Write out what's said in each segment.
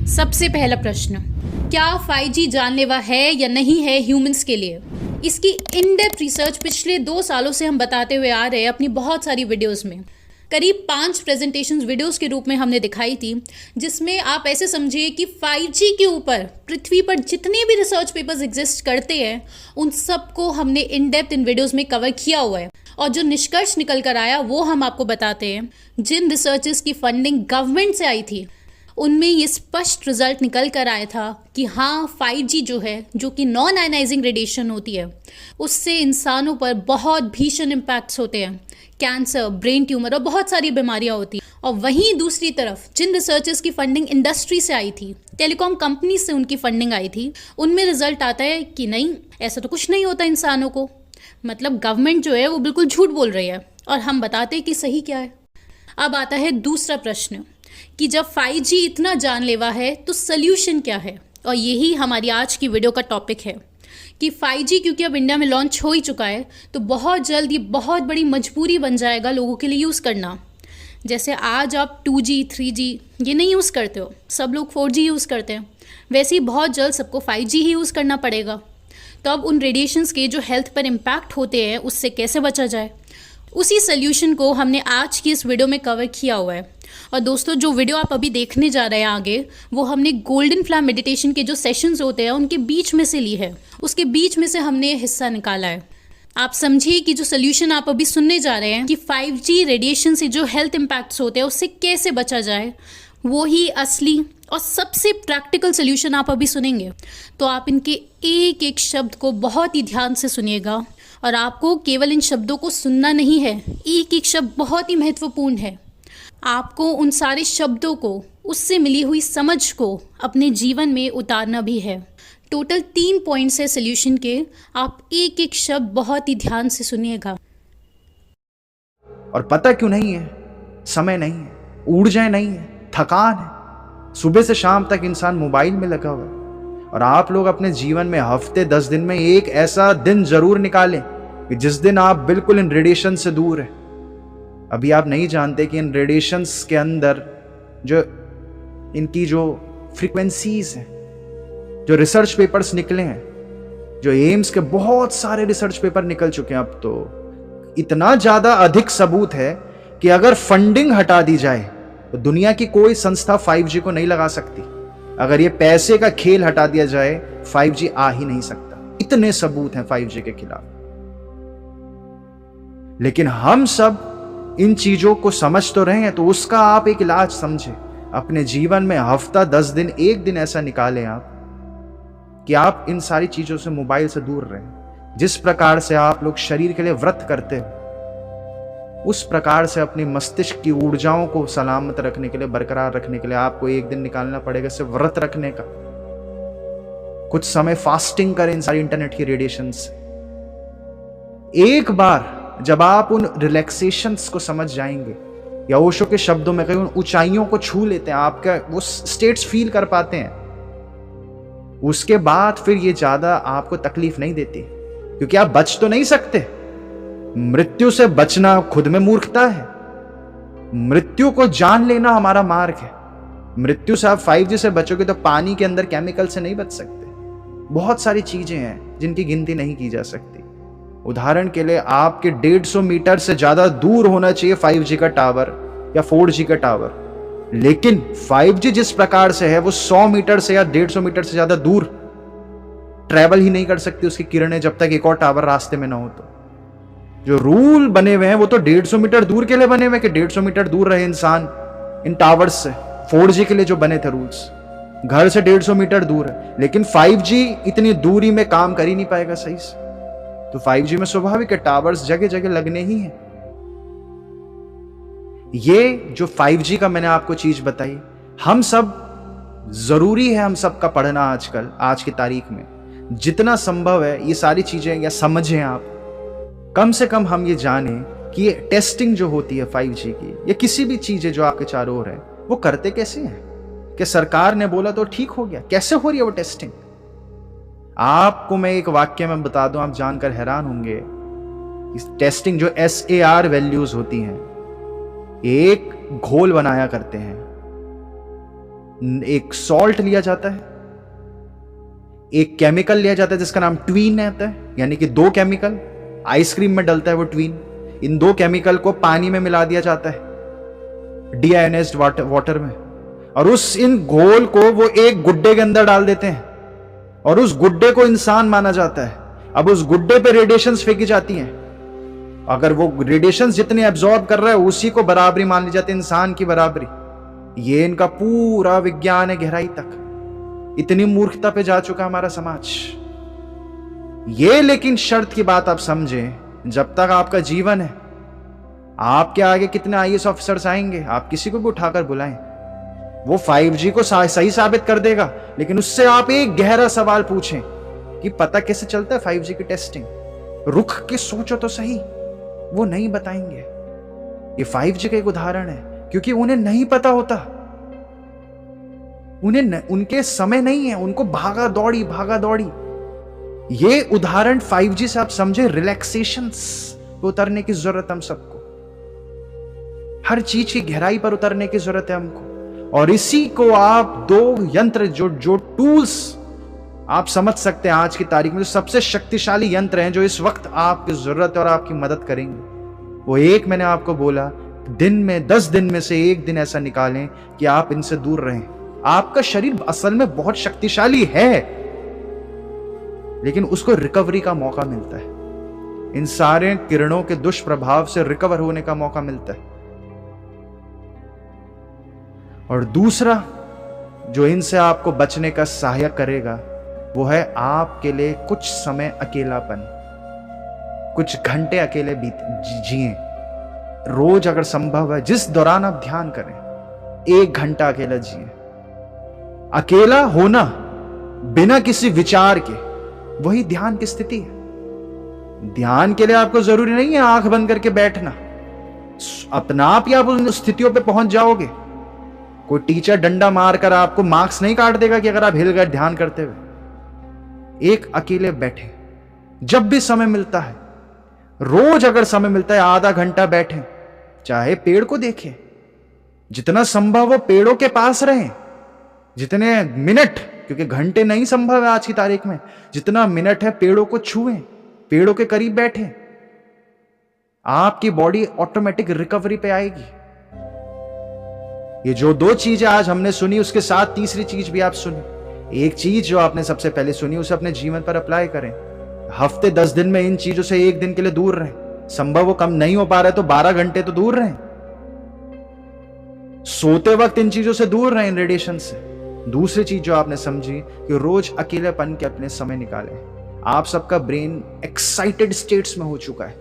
सबसे पहला प्रश्न, क्या 5G जानलेवा है या नहीं है ह्यूमंस के लिए? इसकी इन डेप्थ रिसर्च पिछले 2 सालों से हम बताते हुए आ रहे हैं अपनी बहुत सारी वीडियोस में। करीब 5 प्रेजेंटेशंस वीडियोस के रूप में हमने दिखाई थी, जिसमें आप ऐसे समझिए कि 5G के ऊपर पृथ्वी पर जितने भी रिसर्च पेपर्स एग्जिस्ट करते हैं उन सबको हमने इन डेप्थ इन वीडियोस में कवर किया हुआ है। और जो निष्कर्ष निकल कर आया वो हम आपको बताते हैं। जिन रिसर्चेस की फंडिंग गवर्नमेंट से आई थी उनमें ये स्पष्ट रिजल्ट निकल कर आया था कि हाँ, 5G जो है, जो कि नॉन आयनाइजिंग रेडिएशन होती है, उससे इंसानों पर बहुत भीषण इम्पैक्ट्स होते हैं। कैंसर, ब्रेन ट्यूमर और बहुत सारी बीमारियां होती हैं। और वहीं दूसरी तरफ जिन रिसर्चर्स की फंडिंग इंडस्ट्री से आई थी, टेलीकॉम कंपनी से उनकी फंडिंग आई थी, उनमें रिजल्ट आता है कि नहीं, ऐसा तो कुछ नहीं होता इंसानों को। मतलब गवर्नमेंट जो है वो बिल्कुल झूठ बोल रही है और हम बताते हैं कि सही क्या है। अब आता है दूसरा प्रश्न कि जब 5G इतना जानलेवा है तो सल्यूशन क्या है। और यही हमारी आज की वीडियो का टॉपिक है कि 5G क्योंकि अब इंडिया में लॉन्च हो ही चुका है तो बहुत जल्द ये बहुत बड़ी मजबूरी बन जाएगा लोगों के लिए यूज़ करना। जैसे आज आप 2G 3G ये नहीं यूज़ करते हो, सब लोग 4G यूज़ करते हैं, वैसे ही बहुत जल्द सबको 5G ही यूज़ करना पड़ेगा। तो अब उन रेडिएशंस के जो हेल्थ पर इम्पैक्ट होते हैं उससे कैसे बचा जाए, उसी सोल्यूशन को हमने आज की इस वीडियो में कवर किया हुआ है। और दोस्तों, जो वीडियो आप अभी देखने जा रहे हैं आगे, वो हमने गोल्डन फ्लैम मेडिटेशन के जो सेशंस होते हैं उनके बीच में से ली है, उसके बीच में से हमने हिस्सा निकाला है। आप समझिए कि जो सोल्यूशन आप अभी सुनने जा रहे हैं कि 5G रेडिएशन से जो हेल्थ इम्पैक्ट्स होते हैं उससे कैसे बचा जाए, वो ही असली और सबसे प्रैक्टिकल सोल्यूशन आप अभी सुनेंगे। तो आप इनके एक एक शब्द को बहुत ही ध्यान से सुनिएगा। और आपको केवल इन शब्दों को सुनना नहीं है, एक एक शब्द बहुत ही महत्वपूर्ण है। आपको उन सारे शब्दों को, उससे मिली हुई समझ को अपने जीवन में उतारना भी है। टोटल 3 पॉइंट्स है सोल्यूशन के, आप एक एक शब्द बहुत ही ध्यान से सुनिएगा। और पता क्यों नहीं है? समय नहीं है, ऊर्जा नहीं है, थकान है। सुबह से शाम तक इंसान मोबाइल में लगा हुआ है। और आप लोग अपने जीवन में हफ्ते 10 दिन में एक ऐसा दिन जरूर निकालें कि जिस दिन आप बिल्कुल इन रेडिएशन से दूर हैं। अभी आप नहीं जानते कि इन रेडिएशंस के अंदर जो इनकी जो फ्रीक्वेंसीज हैं, जो रिसर्च पेपर्स निकले हैं, जो एम्स के बहुत सारे रिसर्च पेपर निकल चुके हैं, अब तो इतना ज्यादा अधिक सबूत है कि अगर फंडिंग हटा दी जाए तो दुनिया की कोई संस्था 5G को नहीं लगा सकती। अगर ये पैसे का खेल हटा दिया जाए 5G आ ही नहीं सकता। इतने सबूत हैं 5G के खिलाफ। लेकिन हम सब इन चीजों को समझ तो रहे हैं, तो उसका आप एक इलाज समझे। अपने जीवन में हफ्ता 10 दिन एक दिन ऐसा निकालें आप कि आप इन सारी चीजों से, मोबाइल से दूर रहें। जिस प्रकार से आप लोग शरीर के लिए व्रत करते हो, उस प्रकार से अपनी मस्तिष्क की ऊर्जाओं को सलामत रखने के लिए, बरकरार रखने के लिए आपको एक दिन निकालना पड़ेगा सिर्फ व्रत रखने का। कुछ समय फास्टिंग करें इन सारी इंटरनेट की रेडिएशन से। एक बार जब आप उन रिलैक्सेशंस को समझ जाएंगे, या ओशो के शब्दों में कहीं उन ऊंचाइयों को छू लेते हैं, आपका वो स्टेट्स फील कर पाते हैं, उसके बाद फिर ये ज्यादा आपको तकलीफ नहीं देती, क्योंकि आप बच तो नहीं सकते। मृत्यु से बचना खुद में मूर्खता है। मृत्यु को जान लेना हमारा मार्ग है। मृत्यु से आप 5G से बचोगे तो पानी के अंदर केमिकल से नहीं बच सकते। बहुत सारी चीजें हैं जिनकी गिनती नहीं की जा सकती। उदाहरण के लिए आपके 150 मीटर से ज्यादा दूर होना चाहिए 5G का टावर या 4G का टावर, लेकिन 5G जिस प्रकार से है वो 100 मीटर से या 150 मीटर से ज्यादा दूर ट्रेवल ही नहीं कर सकती उसकी किरणें, जब तक एक और टावर रास्ते में ना हो। तो जो रूल बने हुए हैं वो तो 150 मीटर दूर के लिए बने हुए हैं कि 150 मीटर दूर रहे इंसान इन टावर्स से। 4G के लिए जो बने थे रूल्स, घर से 150 मीटर दूर है, लेकिन 5G इतनी दूरी में काम कर ही नहीं पाएगा सही से। तो 5G में स्वाभाविक है टावर्स जगह जगह लगने ही हैं। ये जो 5G का मैंने आपको चीज बताई, हम सब जरूरी है हम सबका पढ़ना आजकल, आज की तारीख में जितना संभव है ये सारी चीजें या समझें आप। कम से कम हम ये जानें कि ये टेस्टिंग जो होती है 5G की, या किसी भी चीजें जो आपके चारों ओर है, वो करते कैसे हैं? कि सरकार ने बोला तो ठीक हो गया? कैसे हो रही है वो टेस्टिंग? आपको मैं एक वाक्य में बता दूं, आप जानकर हैरान होंगे। इस टेस्टिंग जो SAR वैल्यूज होती हैं, एक घोल बनाया करते हैं एक सॉल्ट लिया जाता है, एक केमिकल लिया जाता है जिसका नाम ट्वीन रहता है, यानी कि 2 केमिकल, आइसक्रीम में डलता है वो ट्वीन। इन 2 केमिकल को पानी में मिला दिया जाता है, डीआयोनाइज्ड वाटर में, और इन घोल को वो एक गुड्डे के अंदर डाल देते हैं और उस गुड्डे को इंसान माना जाता है। अब उस गुड्डे पे रेडिएशंस फेंकी जाती हैं, अगर वो रेडिएशंस जितने एब्जॉर्ब कर रहा है उसी को बराबरी मान ली जाती है, इंसान की बराबरी। ये इनका पूरा विज्ञान है गहराई तक। इतनी मूर्खता पे जा चुका हमारा समाज। ये लेकिन शर्त की बात आप समझें, जब तक आपका जीवन है, आपके आगे कितने आईएएस ऑफिसर्स आएंगे, आप किसी को भी उठाकर बुलाएं, वो 5G को सही साबित कर देगा, लेकिन उससे आप एक गहरा सवाल पूछें कि पता कैसे चलता है 5G की टेस्टिंग, रुक के सोचो तो सही, वो नहीं बताएंगे। ये 5G का एक उदाहरण है, क्योंकि उन्हें नहीं पता होता, उनके समय नहीं है, उनको भागा दौड़ी। ये उदाहरण 5G से आप समझे रिलैक्सेशंस पे उतरने की जरूरत है हम सबको, हर चीज की गहराई पर उतरने की जरूरत है हमको। और इसी को आप 2 यंत्र जो टूल्स आप समझ सकते हैं आज की तारीख में, जो सबसे शक्तिशाली यंत्र हैं जो इस वक्त आपकी जरूरत और आपकी मदद करेंगे, वो एक मैंने आपको बोला, दिन में 10 दिन में से 1 दिन ऐसा निकालें कि आप इनसे दूर रहें। आपका शरीर असल में बहुत शक्तिशाली है, लेकिन उसको रिकवरी का मौका मिलता है, इन सारे किरणों के दुष्प्रभाव से रिकवर होने का मौका मिलता है। और दूसरा जो इनसे आपको बचने का सहायक करेगा, वो है आपके लिए कुछ समय अकेलापन, कुछ घंटे अकेले जिए रोज, अगर संभव है, जिस दौरान आप ध्यान करें, 1 घंटा अकेला जिए। अकेला होना बिना किसी विचार के, वही ध्यान की स्थिति है। ध्यान के लिए आपको जरूरी नहीं है आंख बंद करके बैठना, अपना आप ही आप उन स्थितियों पे पहुंच जाओगे। कोई टीचर डंडा मारकर आपको मार्क्स नहीं काट देगा कि अगर आप हिल गए ध्यान करते हुए। एक अकेले बैठे, जब भी समय मिलता है, रोज अगर समय मिलता है, आधा घंटा बैठे, चाहे पेड़ को देखें, जितना संभव हो पेड़ों के पास रहें, जितने मिनट, क्योंकि घंटे नहीं संभव है आज की तारीख में, जितना मिनट है पेड़ों को छुएं, पेड़ों के करीब बैठें, आपकी बॉडी ऑटोमेटिक रिकवरी पे आएगी। ये जो 2 चीजें आज हमने सुनी, उसके साथ तीसरी चीज भी आप सुनी। एक चीज जो आपने सबसे पहले सुनी, उसे अपने जीवन पर अप्लाई करें। हफ्ते 10 दिन में इन चीजों से 1 दिन के लिए दूर रहें। संभव हो कम नहीं हो पा रहा है तो 12 घंटे तो दूर रहें। सोते वक्त इन चीजों से दूर रहें, रेडिएशन से। दूसरी चीज जो आपने समझी कि रोज अकेलेपन के अपने समय निकालें। आप सबका ब्रेन एक्साइटेड स्टेट्स में हो चुका है,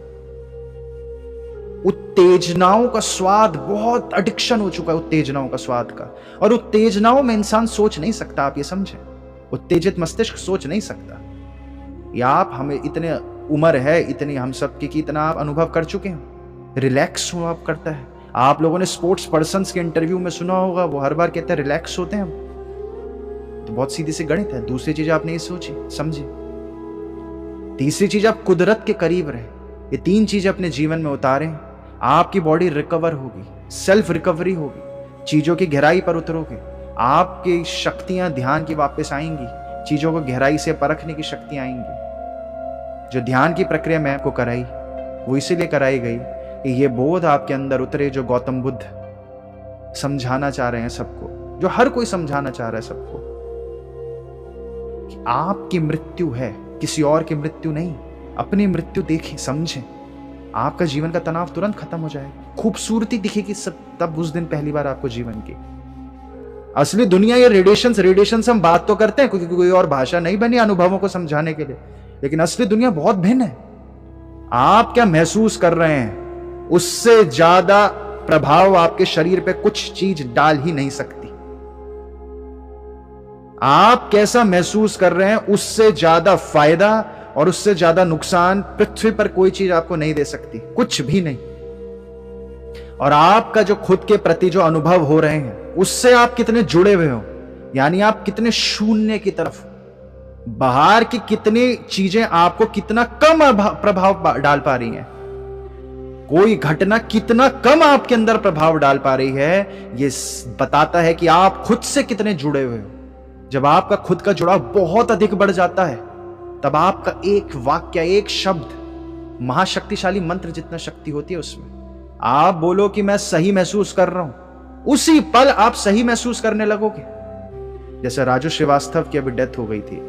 उत्तेजनाओं का स्वाद, बहुत एडिक्शन हो चुका है उत्तेजनाओं का स्वाद का, और उत्तेजनाओं में इंसान सोच नहीं सकता, आप ये समझें। उत्तेजित मस्तिष्क सोच नहीं सकता। या आप, हमें इतने उम्र है इतनी हम सब की, इतना आप अनुभव कर चुके हैं, रिलैक्स हो आप करता है। आप लोगों ने स्पोर्ट्स पर्सन्स के इंटरव्यू में सुना होगा, वो हर बार कहते हैं रिलैक्स होते हैं हम। तो बहुत सीधी सी गणित है। दूसरी चीज आपने ये सोची समझी। तीसरी चीज, आप कुदरत के करीब रहे। ये 3 चीज अपने जीवन में उतारें, आपकी बॉडी रिकवर होगी, सेल्फ रिकवरी होगी, चीजों की गहराई पर उतरोगे, आपकी शक्तियां ध्यान की वापस आएंगी, चीजों को गहराई से परखने की शक्तियां आएंगी। जो ध्यान की प्रक्रिया मैं आपको कराई, वो इसीलिए कराई गई कि ये बोध आपके अंदर उतरे जो गौतम बुद्ध समझाना चाह रहे हैं सबको, जो हर कोई समझाना चाह रहा है सबको, कि आपकी मृत्यु है, किसी और की मृत्यु नहीं। अपनी मृत्यु देखें, समझें, आपका जीवन का तनाव तुरंत खत्म हो जाएगा, खूबसूरती दिखेगी सब तब उस दिन पहली बार आपको जीवन की। असली दुनिया ये रेडिएशन हम बात तो करते हैं क्योंकि कोई और भाषा नहीं बनी अनुभवों को समझाने के लिए, लेकिन असली दुनिया बहुत भिन्न है। आप क्या महसूस कर रहे हैं, उससे ज्यादा प्रभाव आपके शरीर पे कुछ चीज डाल ही नहीं सकती। आप कैसा महसूस कर रहे हैं, उससे ज्यादा फायदा और उससे ज्यादा नुकसान पृथ्वी पर कोई चीज आपको नहीं दे सकती, कुछ भी नहीं। और आपका जो खुद के प्रति जो अनुभव हो रहे हैं, उससे आप कितने जुड़े हुए हो, यानी आप कितने शून्य की तरफ, बाहर की कितनी चीजें आपको कितना कम प्रभाव डाल पा रही हैं। कोई घटना कितना कम आपके अंदर प्रभाव डाल पा रही है, ये बताता है कि आप खुद से कितने जुड़े हुए हो। जब आपका खुद का जुड़ाव बहुत अधिक बढ़ जाता है, तब आपका एक वाक्य, एक शब्द महाशक्तिशाली मंत्र जितना शक्ति होती है उसमें। आप बोलो कि मैं सही महसूस कर रहा हूं, उसी पल आप सही महसूस करने लगोगे। जैसे राजू श्रीवास्तव की अभी डेथ हो गई थी,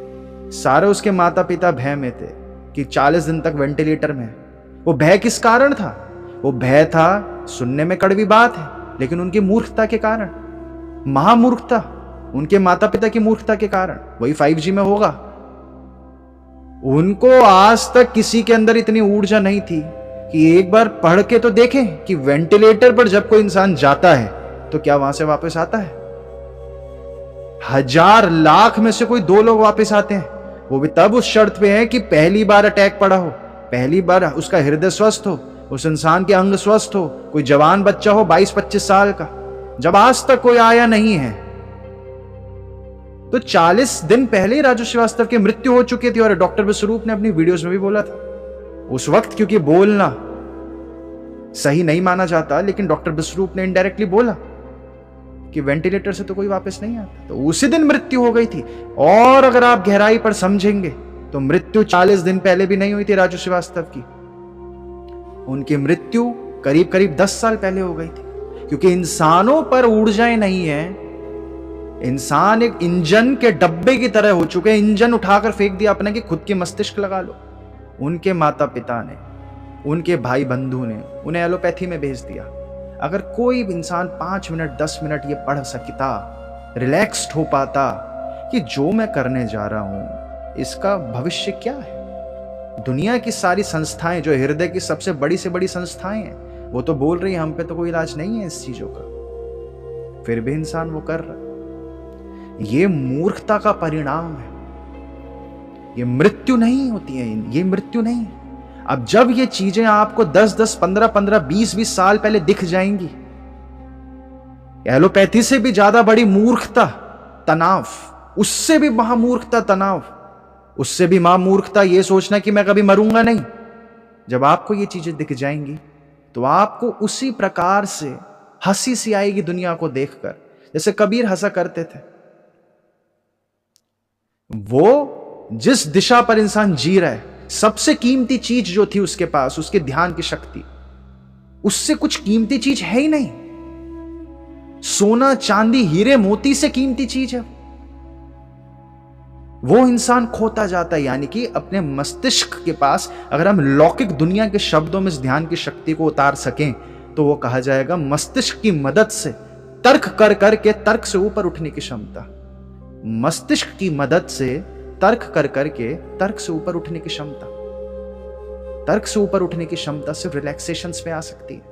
सारे उसके माता पिता भय में थे कि 40 दिन तक वेंटिलेटर में है। वो भय किस कारण था? वो भय था, सुनने में कड़वी बात है, लेकिन उनकी मूर्खता के कारण, महामूर्खता, उनके माता पिता की मूर्खता के कारण। वही 5G में होगा। उनको आज तक किसी के अंदर इतनी ऊर्जा नहीं थी कि एक बार पढ़ के तो देखें कि वेंटिलेटर पर जब कोई इंसान जाता है तो क्या वहां से वापस आता है? 1000 लाख में से कोई 2 लोग वापस आते हैं, वो भी तब उस शर्त पे है कि पहली बार अटैक पड़ा हो, पहली बार उसका हृदय स्वस्थ हो, उस इंसान के अंग स्वस्थ हो, कोई जवान बच्चा हो 22-25 साल का। जब आज तक कोई आया नहीं है, तो 40 दिन पहले ही राजू श्रीवास्तव की मृत्यु हो चुकी थी। और डॉक्टर विश्वरूप ने अपनी वीडियोस में भी बोला था उस वक्त, क्योंकि बोलना सही नहीं माना जाता, लेकिन डॉक्टर विश्वरूप ने इनडायरेक्टली बोला कि वेंटिलेटर से तो कोई वापस नहीं आता। तो उसी दिन मृत्यु हो गई थी। और अगर आप गहराई पर समझेंगे तो मृत्यु 40 दिन पहले भी नहीं हुई थी राजू श्रीवास्तव की। उनकी मृत्यु करीब करीब 10 साल पहले हो गई थी, क्योंकि इंसानों पर ऊर्जाएं नहीं है। इंसान एक इंजन के डब्बे की तरह हो चुके हैं। इंजन उठाकर फेंक दिया अपने कि खुद की मस्तिष्क लगा लो। उनके माता पिता ने, उनके भाई बंधु ने उन्हें एलोपैथी में भेज दिया। अगर कोई इंसान 5 मिनट 10 मिनट ये पढ़ सकता, रिलैक्स्ड हो पाता कि जो मैं करने जा रहा हूं इसका भविष्य क्या है। दुनिया की सारी संस्थाएं, जो हृदय की सबसे बड़ी से बड़ी संस्थाएं हैं, वो तो बोल रही है हम पे तो कोई इलाज नहीं है इस चीजों का, फिर भी इंसान वो कर रहा है। ये मूर्खता का परिणाम है। ये मृत्यु नहीं होती है, ये मृत्यु नहीं है। अब जब ये चीजें आपको 10-10, 15-15, 20-20 साल पहले दिख जाएंगी, एलोपैथी से भी ज्यादा बड़ी मूर्खता तनाव, उससे भी महामूर्खता तनाव, उससे भी महामूर्खता ये सोचना कि मैं कभी मरूंगा नहीं। जब आपको ये चीजें दिख जाएंगी तो आपको उसी प्रकार से हंसी सी आएगी दुनिया को देखकर, जैसे कबीर हंसा करते थे। वो जिस दिशा पर इंसान जी रहा है, सबसे कीमती चीज जो थी उसके पास, उसके ध्यान की शक्ति, उससे कुछ कीमती चीज है ही नहीं। सोना चांदी हीरे मोती से कीमती चीज है वो इंसान खोता जाता है। यानी कि अपने मस्तिष्क के पास अगर हम लौकिक दुनिया के शब्दों में इस ध्यान की शक्ति को उतार सकें तो वो कहा जाएगा मस्तिष्क की मदद से तर्क कर करके तर्क से ऊपर उठने की क्षमता। मस्तिष्क की मदद से तर्क कर करके तर्क से ऊपर उठने की क्षमता। तर्क से ऊपर उठने की क्षमता सिर्फ रिलैक्सेशंस में आ सकती है।